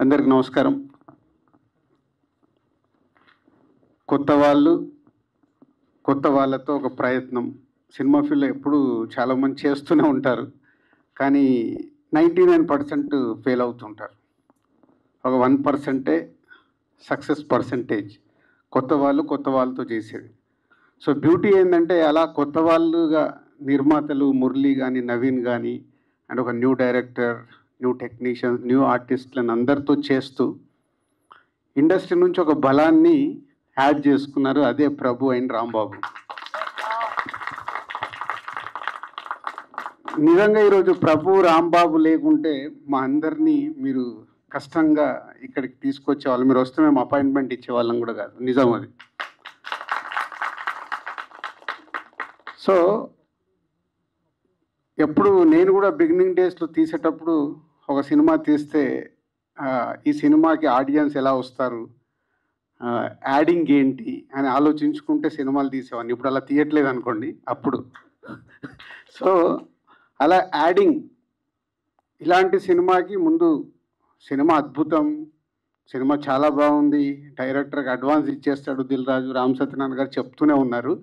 అందరికి నమస్కారం. కొత్త వాళ్ళతో ఒక ప్రయత్నం సినిమా ఫీల్డ్లో ఎప్పుడు చాలామంది చేస్తూనే ఉంటారు, కానీ 99% ఫెయిల్ అవుతుంటారు. ఒక 1% సక్సెస్ పర్సంటేజ్ కొత్త వాళ్ళతో చేసేది. సో బ్యూటీ ఏంటంటే అలా కొత్త వాళ్ళుగా నిర్మాతలు మురళి కానీ నవీన్ కానీ అండ్ ఒక new director, new technicians, new ఆర్టిస్టులను అందరితో చేస్తూ ఇండస్ట్రీ నుంచి ఒక బలాన్ని యాడ్ చేసుకున్నారు. అదే ప్రభు అండ్ రాంబాబు. నిజంగా ఈరోజు ప్రభు రాంబాబు లేకుంటే మా అందరినీ మీరు కష్టంగా ఇక్కడికి తీసుకొచ్చేవాళ్ళు. మీరు వస్తే మేము అపాయింట్మెంట్ ఇచ్చేవాళ్ళం కూడా కాదు, నిజం అది. సో ఎప్పుడు నేను కూడా బిగినింగ్ డేస్లో తీసేటప్పుడు ఒక సినిమా తీస్తే ఈ సినిమాకి ఆడియన్స్ ఎలా వస్తారు, యాడింగ్ ఏంటి అని ఆలోచించుకుంటే సినిమాలు తీసేవాడిని. ఇప్పుడు అలా తీయట్లేదు అనుకోండి అప్పుడు. సో అలా యాడింగ్ ఇలాంటి సినిమాకి ముందు సినిమా అద్భుతం, సినిమా చాలా బాగుంది, డైరెక్టర్కి అడ్వాన్స్ ఇచ్చేస్తాడు దిల్ రాజు, రామ్ సత్యనారాయణ గారు చెప్తూనే ఉన్నారు.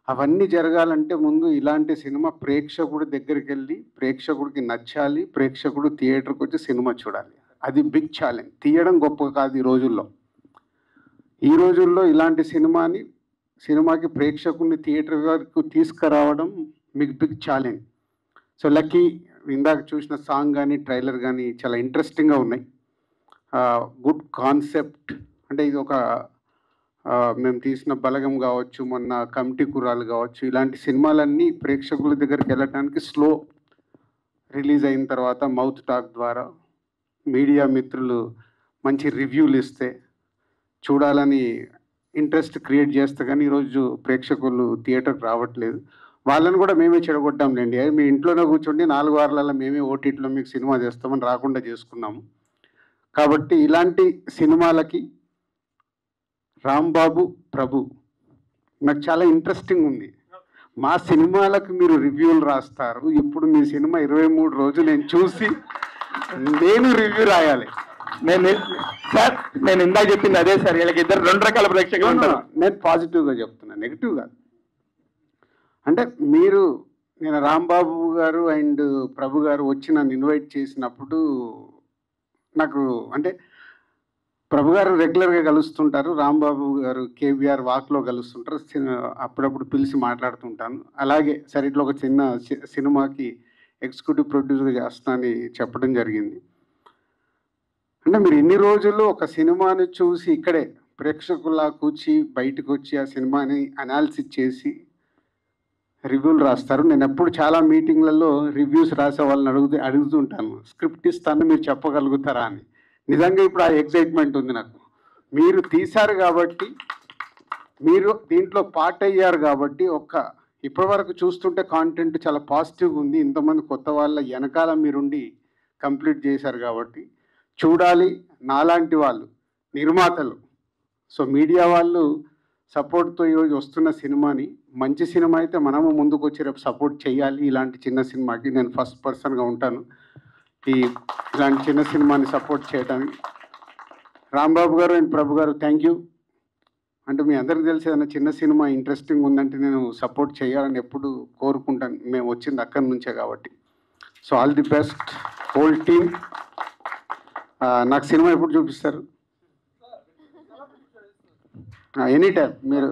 అవన్నీ జరగాలంటే ముందు ఇలాంటి సినిమా ప్రేక్షకుడి దగ్గరికి వెళ్ళి ప్రేక్షకుడికి నచ్చాలి, ప్రేక్షకుడు థియేటర్కి వచ్చి సినిమా చూడాలి. అది బిగ్ ఛాలెంజ్. తీయడం గొప్ప కాదు ఈ రోజుల్లో ఇలాంటి సినిమాకి ప్రేక్షకుడిని థియేటర్ వరకు తీసుకురావడం మీకు బిగ్ ఛాలెంజ్. సో లక్కీ ఇందాక చూసిన సాంగ్ కానీ ట్రైలర్ కానీ చాలా ఇంట్రెస్టింగ్గా ఉన్నాయి. Good concept. అంటే ఇది ఒక మేము తీసిన బలగం కావచ్చు, మొన్న కమిటీ కుర్రాలు కావచ్చు, ఇలాంటి సినిమాలన్నీ ప్రేక్షకుల దగ్గరికి వెళ్ళటానికి స్లో రిలీజ్ అయిన తర్వాత మౌత్ టాక్ ద్వారా మీడియా మిత్రులు మంచి రివ్యూలు ఇస్తే చూడాలని ఇంట్రెస్ట్ క్రియేట్ చేస్తే కానీ ఈరోజు ప్రేక్షకులు థియేటర్కి రావట్లేదు. వాళ్ళని కూడా మేమే చెడగొట్టాంలేండి. మీ ఇంట్లోనే కూర్చోండి 4 వారాలలో మేమే ఓటీటీలో మీకు సినిమా చేస్తామని రాకుండా చేసుకున్నాము. కాబట్టి ఇలాంటి సినిమాలకి రాంబాబు ప్రభు నాకు చాలా ఇంట్రెస్టింగ్ ఉంది. మా సినిమాలకు మీరు రివ్యూలు రాస్తారు. ఇప్పుడు మీ సినిమా 23 రోజులు నేను చూసి నేను రివ్యూ రాయాలి. నేను ఇందాక చెప్పింది అదే సార్. వీళ్ళకి ఇద్దరు 2 రకాల ప్రేక్షకులు ఉంటారు. నేను పాజిటివ్గా చెప్తున్నా, నెగిటివ్ కాదు. అంటే నేను రాంబాబు గారు అండ్ ప్రభు గారు వచ్చి నన్ను ఇన్వైట్ చేసినప్పుడు నాకు అంటే ప్రభు గారు రెగ్యులర్గా కలుస్తుంటారు, రాంబాబు గారు కేబీఆర్ వాక్లో కలుస్తుంటారు, అప్పుడప్పుడు పిలిచి మాట్లాడుతుంటాను. అలాగే సరే ఇట్లా ఒక చిన్న సినిమాకి ఎగ్జిక్యూటివ్ ప్రొడ్యూసర్గా చేస్తానని చెప్పడం జరిగింది. అంటే మీరు ఇన్ని రోజులు ఒక సినిమాని చూసి ఇక్కడే ప్రేక్షకుల్లా కూర్చి బయటకు వచ్చి ఆ సినిమాని అనాలిసిస్ చేసి రివ్యూలు రాస్తారు. నేను ఎప్పుడు చాలా మీటింగ్లలో రివ్యూస్ రాసే వాళ్ళని అడుగుతుంటాను, స్క్రిప్ట్ ఇస్తాను మీరు చెప్పగలుగుతారా అని. నిజంగా ఇప్పుడు ఆ ఎగ్జైట్మెంట్ ఉంది నాకు. మీరు తీశారు కాబట్టి, మీరు దీంట్లో పార్ట్ అయ్యారు కాబట్టి, ఇప్పటి వరకు చూస్తుంటే కాంటెంట్ చాలా పాజిటివ్గా ఉంది. ఇంతమంది కొత్త వాళ్ళ వెనకాల మీరుండి కంప్లీట్ చేశారు కాబట్టి చూడాలి. నాలాంటి వాళ్ళు నిర్మాతలు, సో మీడియా వాళ్ళు సపోర్ట్తో ఈరోజు వస్తున్న సినిమాని, మంచి సినిమా అయితే మనము ముందుకు వచ్చి రేపు సపోర్ట్ చేయాలి. ఇలాంటి చిన్న సినిమాకి నేను ఫస్ట్ పర్సన్గా ఉంటాను ఇలాంటి చిన్న సినిమాని సపోర్ట్ చేయడానికి. రాంబాబు గారు అండ్ ప్రభు గారు థ్యాంక్ యూ. అంటే మీ అందరికీ తెలిసి ఏదైనా చిన్న సినిమా ఇంట్రెస్టింగ్ ఉందంటే నేను సపోర్ట్ చేయాలని ఎప్పుడు కోరుకుంటాను. మేము వచ్చింది అక్కడి నుంచే కాబట్టి. So all the best whole team. నాకు సినిమా ఎప్పుడు చూపిస్తారు? ఎనీ టైం మీరు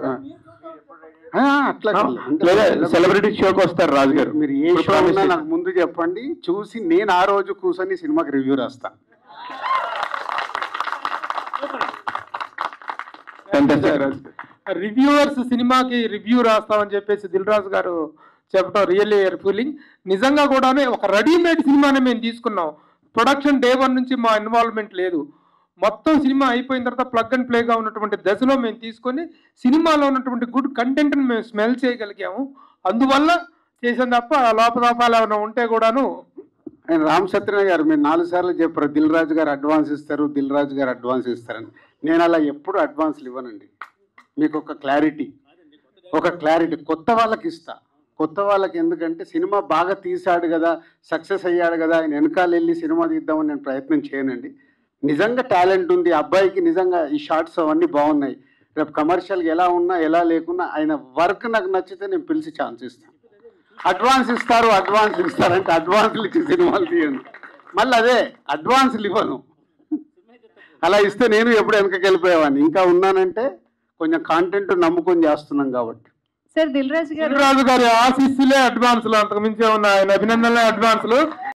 అట్లా సెలబ్రిటీ షోకి వస్తారు రాజు గారు. మీరు ఏ షో ఉన్నా నాకు ముందు చెప్పండి, చూసి నేను ఆ రోజు కూర్చొని సినిమాకి రివ్యూ రాస్తాను. రివ్యూవర్స్ సినిమాకి రివ్యూ రాస్తామని చెప్పేసి దిల్ రాజు గారు చెప్పడం రియల్లీ ఫీలింగ్. నిజంగా కూడా ఒక రెడీమేడ్ సినిమాని మేము తీసుకున్నాం. ప్రొడక్షన్ డే 1 నుంచి మా ఇన్వాల్వ్మెంట్ లేదు. మొత్తం సినిమా అయిపోయిన తర్వాత ప్లగ్ అండ్ ప్లేగా ఉన్నటువంటి దశలో మేము తీసుకొని సినిమాలో ఉన్నటువంటి గుడ్ కంటెంట్ని మేము స్మెల్ చేయగలిగాము. అందువల్ల చేసాం తప్ప లోపల ఏమైనా ఉంటే కూడాను. ఆయన రామ్ సత్యనారాయణ గారు మీరు 4 సార్లు చెప్పారు దిల్ రాజు గారు అడ్వాన్స్ ఇస్తారని. నేను అలా ఎప్పుడు అడ్వాన్స్లు ఇవ్వనండి. మీకు ఒక క్లారిటీ కొత్త వాళ్ళకి ఇస్తా. కొత్త వాళ్ళకి ఎందుకంటే సినిమా బాగా తీశాడు కదా, సక్సెస్ అయ్యాడు కదా, ఆయన వెనకాల వెళ్ళి సినిమా తీద్దామని నేను ప్రయత్నం చేయనండి. నిజంగా టాలెంట్ ఉంది అబ్బాయికి, నిజంగా ఈ షార్ట్స్ అవన్నీ బాగున్నాయి, రేపు కమర్షియల్గా ఎలా ఉన్నా ఎలా లేకున్నా ఆయన వర్క్ నాకు నచ్చితే నేను పిలిచి ఛాన్స్ ఇస్తాను. అడ్వాన్స్ ఇస్తారంటే అడ్వాన్స్లు ఇచ్చి సినిమాలు తీయండి. మళ్ళీ అదే అడ్వాన్స్లు ఇవ్వను, అలా ఇస్తే నేను ఎప్పుడు వెనకకి వెళ్ళిపోయేవాడిని. ఇంకా ఉన్నానంటే కొంచెం కాంటెంట్ నమ్ముకొని చేస్తున్నాం కాబట్టి. సార్ దిల్ రాజు గారి ఆశీస్సులే అడ్వాన్సులు, అంతకు మించి ఉన్న ఆయన అభినందనలే అడ్వాన్సులు.